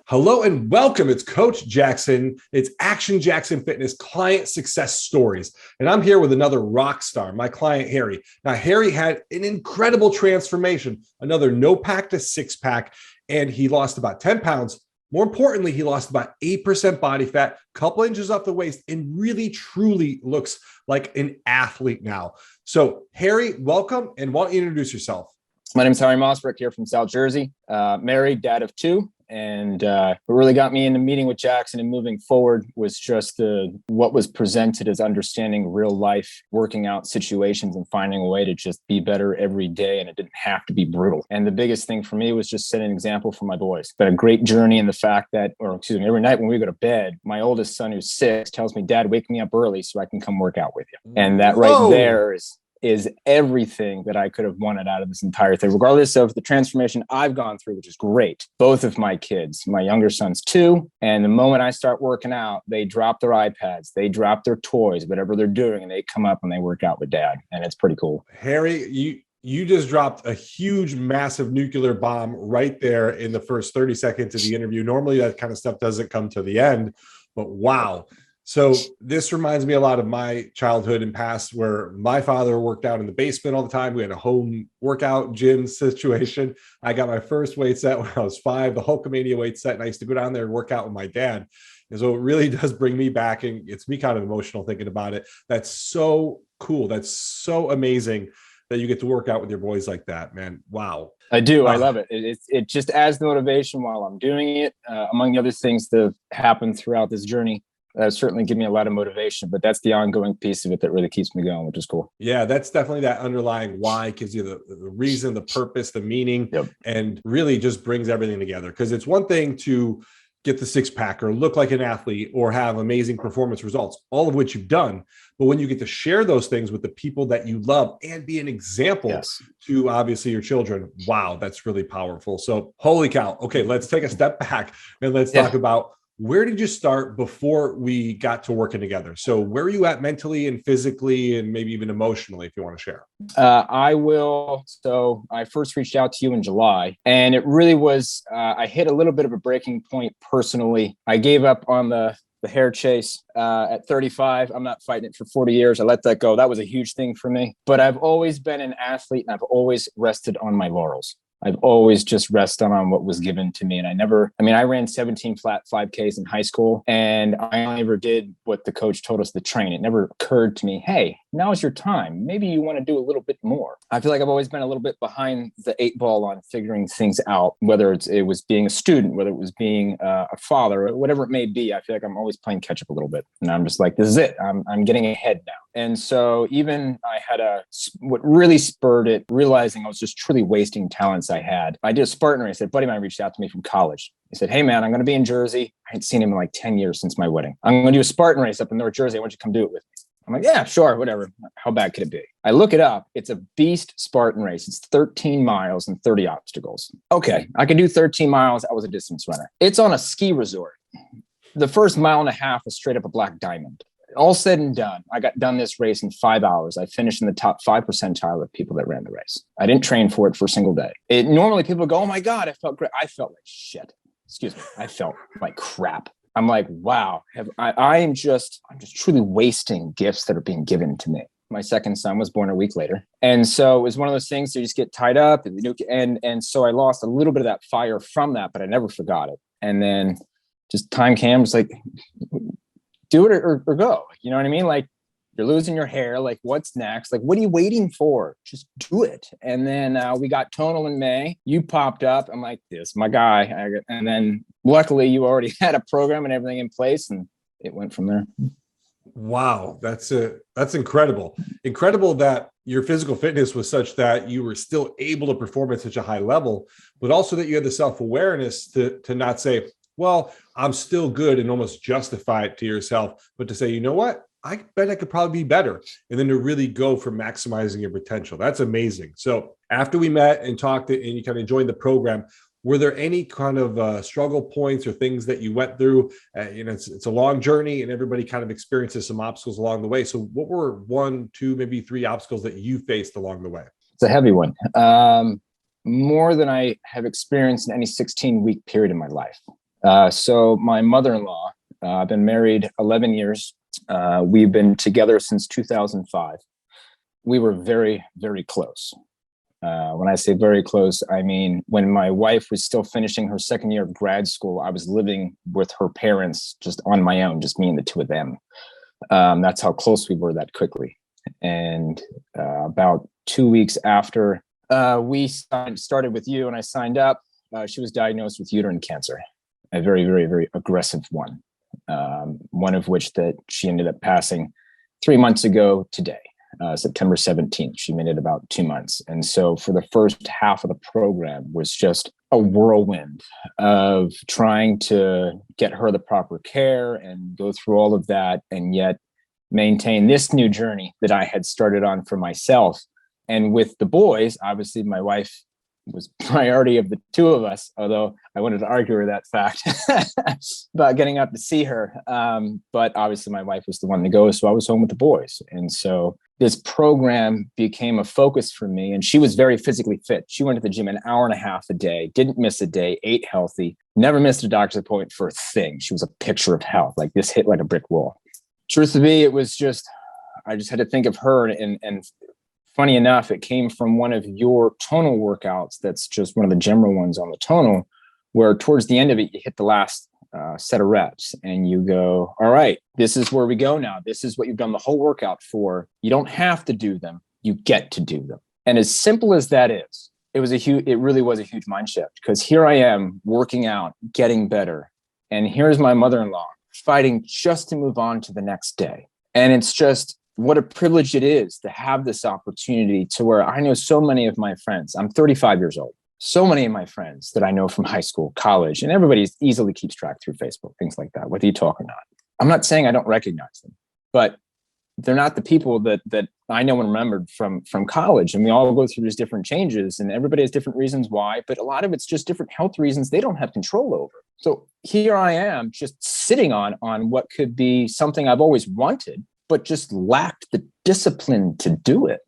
Hello and welcome. It's Coach Jackson. It's Action Jackson Fitness Client Success Stories. And I'm here with another rock star, my client, Harry. Now, Harry had an incredible transformation, another no pack to six pack, and he lost about 10 pounds. More importantly, he lost about 8% body fat, a couple inches off the waist, and really truly looks like an athlete now. So Harry, welcome. And why don't you introduce yourself? My name is Harry Mossberg here from South Jersey, married, dad of two. And what really got me into meeting with Jackson and moving forward was just what was presented as understanding real life working out situations and finding a way to just be better every day. And it didn't have to be brutal. And the biggest thing for me was just setting an example for my boys. But a great journey in the fact that, every night when we go to bed, my oldest son, who's 6, tells me, "Dad, wake me up early so I can come work out with you." And that right there is everything that I could have wanted out of this entire thing, regardless of the transformation I've gone through, which is great. Both of my kids, my younger son's 2, and the moment I start working out, they drop their iPads, they drop their toys, whatever they're doing, and they come up and they work out with Dad. And it's pretty cool. Harry, you just dropped a huge, massive nuclear bomb right there in the first 30 seconds of the interview. Normally that kind of stuff doesn't come to the end, but wow. So this reminds me a lot of my childhood and past, where my father worked out in the basement all the time. We had a home workout gym situation. I got my first weight set when I was 5, the Hulkamania weight set, and I used to go down there and work out with my dad. And so it really does bring me back, and it's me kind of emotional thinking about it. That's so cool. That's so amazing that you get to work out with your boys like that, man. Wow. I do. I love it. It just adds the motivation while I'm doing it. Among the other things that have happened throughout this journey, certainly give me a lot of motivation, but that's the ongoing piece of it that really keeps me going, which is cool. Yeah, that's definitely that underlying why, gives you the reason, the purpose, the meaning, and really just brings everything together. Because it's one thing to get the six pack or look like an athlete or have amazing performance results, all of which you've done. But when you get to share those things with the people that you love and be an example to obviously your children, wow, that's really powerful. So holy cow. Okay, let's take a step back and let's talk about, where did you start before we got to working together? So where are you at mentally and physically and maybe even emotionally, if you want to share? I will. So I first reached out to you in July, and it really was, I hit a little bit of a breaking point personally. I gave up on the hair chase at 35. I'm not fighting it for 40 years. I let that go. That was a huge thing for me. But I've always been an athlete, and I've always rested on my laurels. I've always just rested on what was given to me. And I ran 17 flat 5Ks in high school, and I only ever did what the coach told us to train. It never occurred to me, hey, now's your time. Maybe you want to do a little bit more. I feel like I've always been a little bit behind the 8 ball on figuring things out, whether it was being a student, whether it was being a father, whatever it may be. I feel like I'm always playing catch up a little bit. And I'm just like, this is it. I'm getting ahead now. And so even I had what really spurred it, realizing I was just truly wasting talents I had. I did a Spartan race. A buddy of mine reached out to me from college. He said, "Hey man, I'm going to be in Jersey. I hadn't seen him in like 10 years since my wedding. I'm going to do a Spartan race up in North Jersey. I want you to come do it with me." I'm like, "Yeah, sure, whatever. How bad could it be?" I look it up. It's a beast Spartan race. It's 13 miles and 30 obstacles. Okay, I can do 13 miles. I was a distance runner. It's on a ski resort. The first mile and a half was straight up a black diamond. All said and done, I got done this race in 5 hours. I finished in the top 5 percentile of people that ran the race. I didn't train for it for a single day. Normally people go, "Oh my God, I felt great." I felt like shit. Excuse me. I felt like crap. I'm like, wow, I'm just truly wasting gifts that are being given to me. My second son was born a week later. And so it was one of those things that you just get tied up. And so I lost a little bit of that fire from that, but I never forgot it. And then just time came, it's like, do it or go. You know what I mean? Like, you're losing your hair. Like, what's next? Like, what are you waiting for? Just do it. And then we got tonal in May. You popped up. I'm like, this, my guy. And then luckily you already had a program and everything in place, and it went from there. Wow. That's incredible. Incredible that your physical fitness was such that you were still able to perform at such a high level, but also that you had the self-awareness to not say, well, I'm still good, and almost justify it to yourself, but to say, you know what? I bet I could probably be better. And then to really go for maximizing your potential. That's amazing. So after we met and talked and you kind of joined the program, were there any kind of struggle points or things that you went through? It's a long journey, and everybody kind of experiences some obstacles along the way. So what were 1, 2, maybe 3 obstacles that you faced along the way? It's a heavy one. More than I have experienced in any 16-week period in my life. So my mother-in-law, I've been married 11 years. We've been together since 2005. We were very, very close. When I say very close, I mean, when my wife was still finishing her second year of grad school, I was living with her parents just on my own, just me and the two of them. That's how close we were that quickly. And about 2 weeks after we started with you and I signed up, she was diagnosed with uterine cancer, a very, very, very aggressive one. One of which that she ended up passing 3 months ago today. September 17th. She made it about 2 months. And so for the first half of the program was just a whirlwind of trying to get her the proper care and go through all of that, and yet maintain this new journey that I had started on for myself. And with the boys, obviously my wife was priority of the two of us, although I wanted to argue her that fact about getting up to see her. But obviously my wife was the one to go, so I was home with the boys. And so this program became a focus for me, and she was very physically fit. She went to the gym an hour and a half a day, didn't miss a day, ate healthy, never missed a doctor's appointment for a thing. She was a picture of health, like this hit like a brick wall. Truth to be, it was just, I just had to think of her, and funny enough, it came from one of your tonal workouts. That's just one of the general ones on the tonal, where towards the end of it, you hit the last set of reps and you go, all right, this is where we go now. This is what you've done the whole workout for. You don't have to do them. You get to do them. And as simple as that is, it really was a huge mind shift, because here I am working out, getting better. And here's my mother-in-law fighting just to move on to the next day. And it's just, what a privilege it is to have this opportunity to where I know so many of my friends. I'm 35 years old. So many of my friends that I know from high school, college, and everybody easily keeps track through Facebook, things like that, whether you talk or not. I'm not saying I don't recognize them, but they're not the people that I know and remembered from college. And we all go through these different changes, and everybody has different reasons why, but a lot of it's just different health reasons they don't have control over. So here I am just sitting on what could be something I've always wanted, but just lacked the discipline to do it.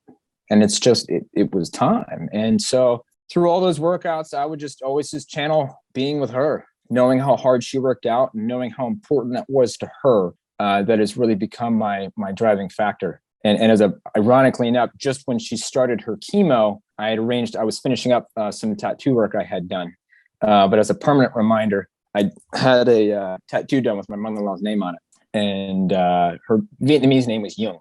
And it's just, it was time. And so through all those workouts, I would just always just channel being with her, knowing how hard she worked out and knowing how important that was to her. That has really become my driving factor. And ironically enough, just when she started her chemo, I was finishing up some tattoo work I had done. But as a permanent reminder, I had a tattoo done with my mother-in-law's name on it. And her Vietnamese name was Jung.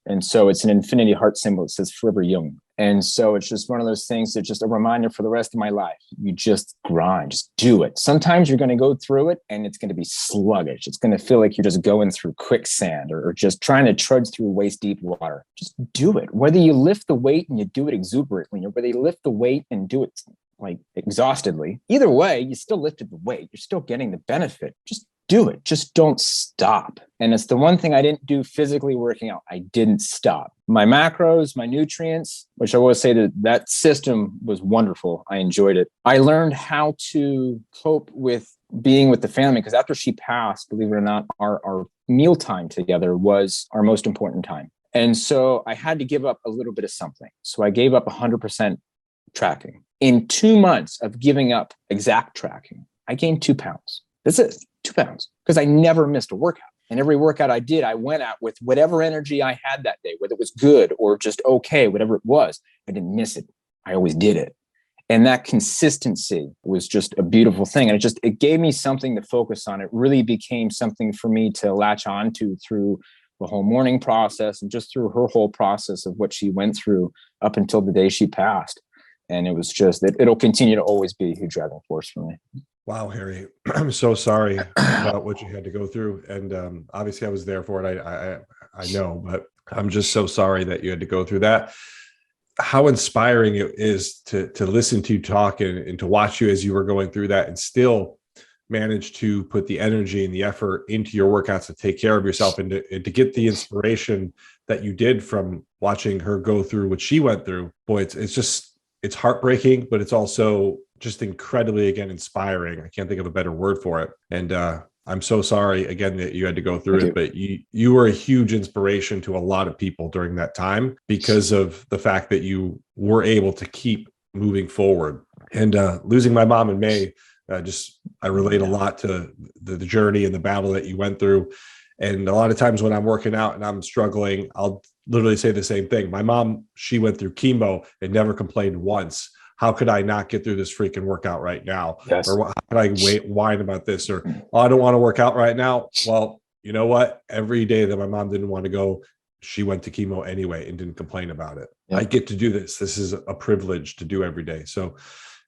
And so it's an infinity heart symbol. It says forever Jung. And so it's just one of those things that's just a reminder for the rest of my life. You just grind, just do it. Sometimes you're going to go through it and it's going to be sluggish. It's going to feel like you're just going through quicksand or just trying to trudge through waist deep water. Just do it. Whether you lift the weight and you do it exuberantly, or whether you lift the weight and do it like exhaustedly, either way, you still lifted the weight. You're still getting the benefit. Just do it. Just don't stop. And it's the one thing I didn't do physically working out. I didn't stop. My macros, my nutrients, which I will say that system was wonderful. I enjoyed it. I learned how to cope with being with the family, because after she passed, believe it or not, our meal time together was our most important time. And so I had to give up a little bit of something. So I gave up 100% tracking. In 2 months of giving up exact tracking, I gained 2 pounds. That's it. 2 pounds, because I never missed a workout. And every workout I did, I went out with whatever energy I had that day, whether it was good or just okay, whatever it was. I didn't miss it. I always did it. And that consistency was just a beautiful thing. And it gave me something to focus on. It really became something for me to latch on to through the whole mourning process and just through her whole process of what she went through up until the day she passed. And it was just, it'll continue to always be a huge driving force for me. Wow, Harry, I'm so sorry about what you had to go through. And obviously I was there for it. I know, but I'm just so sorry that you had to go through that. How inspiring it is to listen to you talk and to watch you as you were going through that and still manage to put the energy and the effort into your workouts to take care of yourself and to get the inspiration that you did from watching her go through what she went through. Boy, it's heartbreaking, but it's also just incredibly, again, inspiring. I can't think of a better word for it. And I'm so sorry again that you had to go through Thank it, but you were a huge inspiration to a lot of people during that time because of the fact that you were able to keep moving forward. And losing my mom in May, I relate a lot to the journey and the battle that you went through. And a lot of times when I'm working out and I'm struggling, I'll literally say the same thing. My mom, she went through chemo and never complained once. How could I not get through this freaking workout right now? Yes. Or how could I whine about this? Or, oh, I don't want to work out right now. Well, you know what? Every day that my mom didn't want to go, she went to chemo anyway and didn't complain about it. Yep. I get to do this. This is a privilege to do every day. So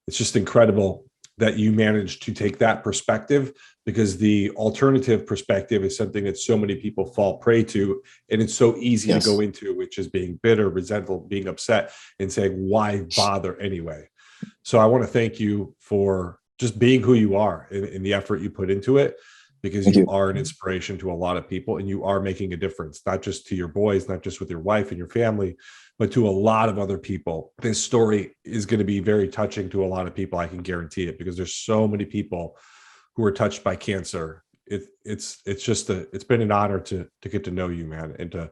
it's just incredible that you managed to take that perspective, because the alternative perspective is something that so many people fall prey to. And it's so easy to go into, which is being bitter, resentful, being upset, and saying, why bother anyway? So I want to thank you for just being who you are in the effort you put into it, because you are an inspiration to a lot of people, and you are making a difference, not just to your boys, not just with your wife and your family, but to a lot of other people. This story is going to be very touching to a lot of people. I can guarantee it, because there's so many people who are touched by cancer. It's been an honor to get to know you, man, and to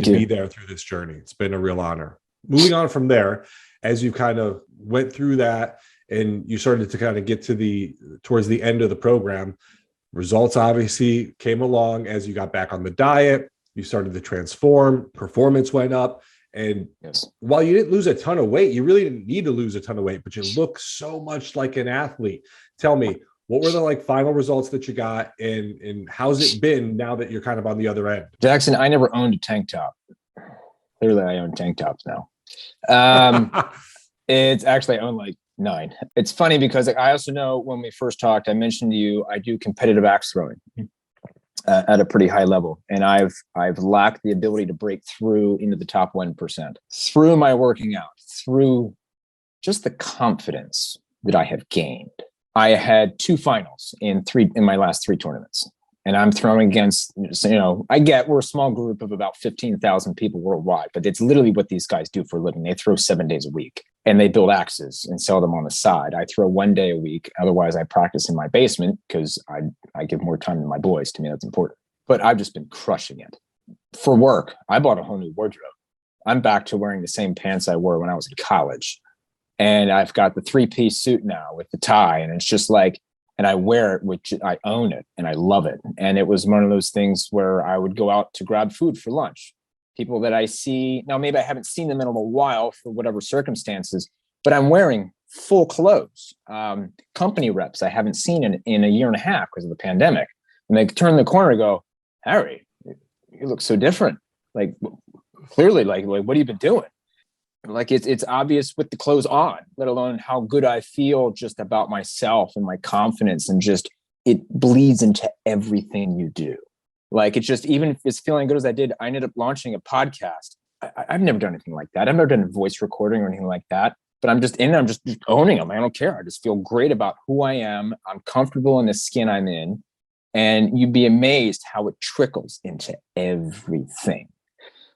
be there through this journey. It's been a real honor. Moving on from there, as you kind of went through that and you started to kind of get towards the end of the program, results obviously came along as you got back on the diet. You started to transform, performance went up. And while you didn't lose a ton of weight, you really didn't need to lose a ton of weight, but you look so much like an athlete. Tell me, what were the final results that you got, and how's it been now that you're kind of on the other end? Jackson, I never owned a tank top. Clearly I own tank tops now. It's actually, I own like 9. It's funny because I also know when we first talked, I mentioned to you, I do competitive axe throwing at a pretty high level. And I've lacked the ability to break through into the top 1% through my working out, through just the confidence that I have gained. I had 2 finals in my last 3 tournaments. And I'm throwing against, we're a small group of about 15,000 people worldwide, but it's literally what these guys do for a living. They throw 7 days a week, and they build axes and sell them on the side. I throw 1 day a week. Otherwise, I practice in my basement because I give more time to my boys. To me, that's important. But I've just been crushing it. For work, I bought a whole new wardrobe. I'm back to wearing the same pants I wore when I was in college. And I've got the 3-piece suit now with the tie. And it's just like, and I wear it, which I own it and I love it. And it was one of those things where I would go out to grab food for lunch. People that I see now, maybe I haven't seen them in a little while for whatever circumstances, but I'm wearing full clothes. Company reps I haven't seen in a year and a half because of the pandemic. And they turn the corner and go, Harry, you look so different. Like, clearly, like what have you been doing? Like it's obvious with the clothes on, let alone how good I feel just about myself and my confidence, and just it bleeds into everything you do. Like it's just, even if it's feeling good as I did, I ended up launching a podcast. I've never done anything like that. I've never done a voice recording or anything like that, but I'm just owning them. I don't care. I just feel great about who I am. I'm comfortable in the skin I'm in, and you'd be amazed how it trickles into everything.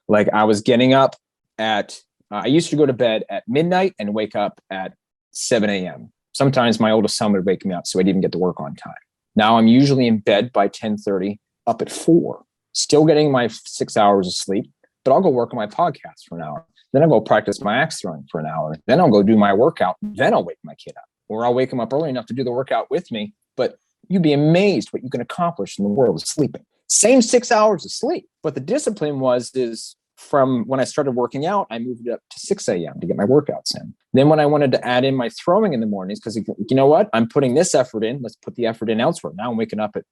Like I was getting up at, I used to go to bed at midnight and wake up at 7 a.m. Sometimes my oldest son would wake me up so I'd even get to work on time. Now I'm usually in bed by 10:30, up at 4, still getting my 6 hours of sleep, but I'll go work on my podcast for an hour. Then I'll go practice my axe throwing for an hour. Then I'll go do my workout. Then I'll wake my kid up, or I'll wake him up early enough to do the workout with me. But you'd be amazed what you can accomplish in the world of sleeping. Same 6 hours of sleep. But the discipline is from when I started working out, I moved it up to 6 a.m. to get my workouts in. Then when I wanted to add in my throwing in the mornings, because you know what? I'm putting this effort in. Let's put the effort in elsewhere. Now I'm waking up at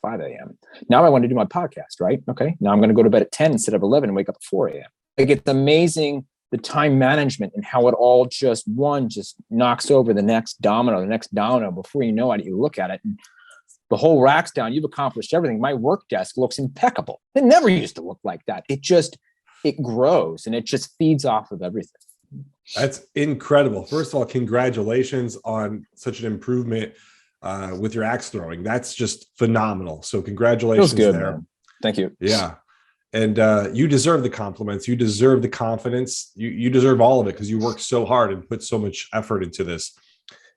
5 a.m. Now I want to do my podcast, right? Okay. Now I'm going to go to bed at 10 instead of 11 and wake up at 4 a.m. Like it's amazing the time management and how it all just knocks over the next domino before you know it. You look at it and the whole rack's down. You've accomplished everything. My work desk looks impeccable. It never used to look like that. It grows and it just feeds off of everything. That's incredible. First of all, congratulations on such an improvement with your axe throwing. That's just phenomenal. So congratulations. Feels good, there. Man. Thank you. Yeah. And you deserve the compliments. You deserve the confidence. You deserve all of it because you worked so hard and put so much effort into this.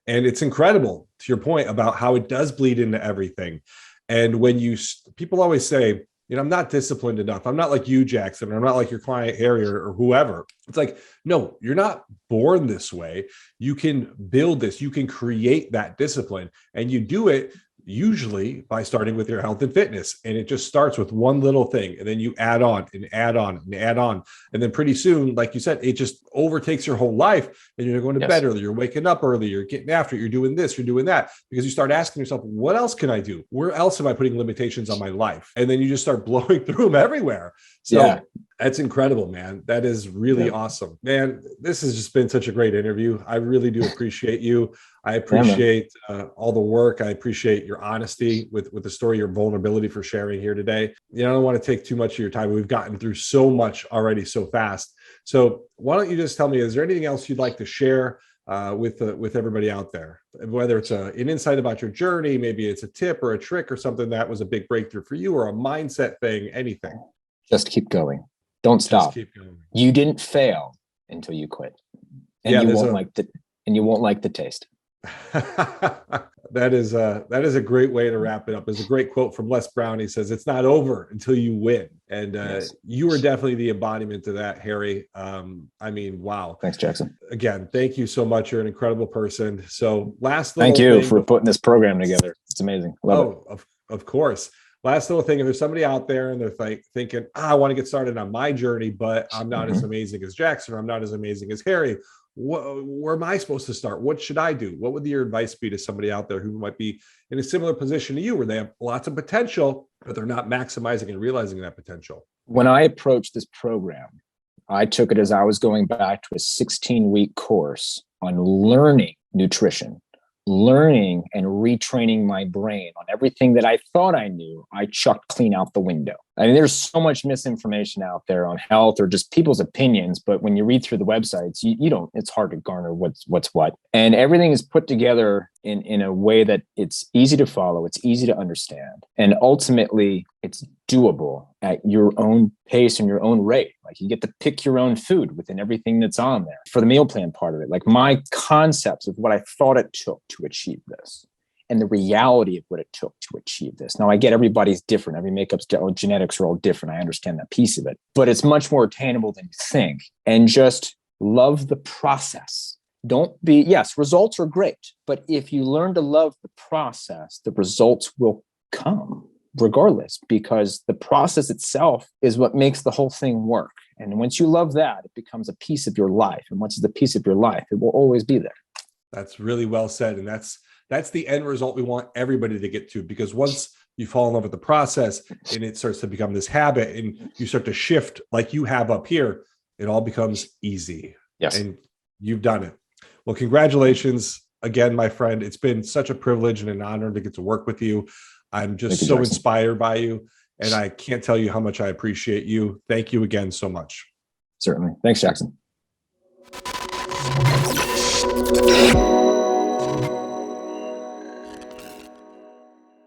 And it's incredible, to your point, about how it does bleed into everything. And when people always say, I'm not disciplined enough. I'm not like you, Jackson. I'm not like your client, Harry, or whoever. It's like, no, you're not born this way. You can build this. You can create that discipline. And you do it usually by starting with your health and fitness. And it just starts with one little thing. And then you add on and add on and add on. And then pretty soon, like you said, it just overtakes your whole life. And you're going to bed early. You're waking up early. You're getting after it. You're doing this. You're doing that. Because you start asking yourself, what else can I do? Where else am I putting limitations on my life? And then you just start blowing through them everywhere. So that's incredible, man. That is really awesome, man. This has just been such a great interview. I really do appreciate you. I appreciate all the work. I appreciate your honesty with the story, your vulnerability for sharing here today. I don't want to take too much of your time. We've gotten through so much already so fast. So why don't you just tell me, is there anything else you'd like to share with everybody out there? Whether it's an insight about your journey, maybe it's a tip or a trick or something that was a big breakthrough for you, or a mindset thing, anything. Just keep going. Don't stop. Keep going. You didn't fail until you quit. And you won't like the taste. That is a great way to wrap it up. There's a great quote from Les Brown. He says, "It's not over until you win." And you are definitely the embodiment of that, Harry. Wow. Thanks, Jackson. Again, thank you so much. You're an incredible person. So thank you for putting this program together. It's amazing. Love it. Of course. Last little thing, if there's somebody out there and they're like thinking, I want to get started on my journey, but I'm not as amazing as Jackson, or I'm not as amazing as Harry. Where am I supposed to start? What should I do? What would your advice be to somebody out there who might be in a similar position to you, where they have lots of potential, but they're not maximizing and realizing that potential? When I approached this program, I took it as I was going back to a 16-week course on learning nutrition, learning and retraining my brain on everything that I thought I knew. I chucked clean out the window. I mean, there's so much misinformation out there on health or just people's opinions, but when you read through the websites, it's hard to garner what's what. And everything is put together in a way that it's easy to follow, it's easy to understand, and ultimately it's doable at your own pace and your own rate. Like, you get to pick your own food within everything that's on there. For the meal plan part of it, like, my concepts of what I thought it took to achieve this, and the reality of what it took to achieve this. Now, I get everybody's different. Every makeup's genetics are all different. I understand that piece of it, but it's much more attainable than you think. And just love the process. Results are great, but if you learn to love the process, the results will come regardless, because the process itself is what makes the whole thing work. And once you love that, it becomes a piece of your life. And once it's a piece of your life, it will always be there. That's really well said. And that's the end result we want everybody to get to, because once you fall in love with the process and it starts to become this habit and you start to shift like you have up here, it all becomes easy. Yes. And you've done it. Well, congratulations again, my friend. It's been such a privilege and an honor to get to work with you. I'm just so inspired by you, and I can't tell you how much I appreciate you. Thank you again so much. Certainly. Thanks, Jackson.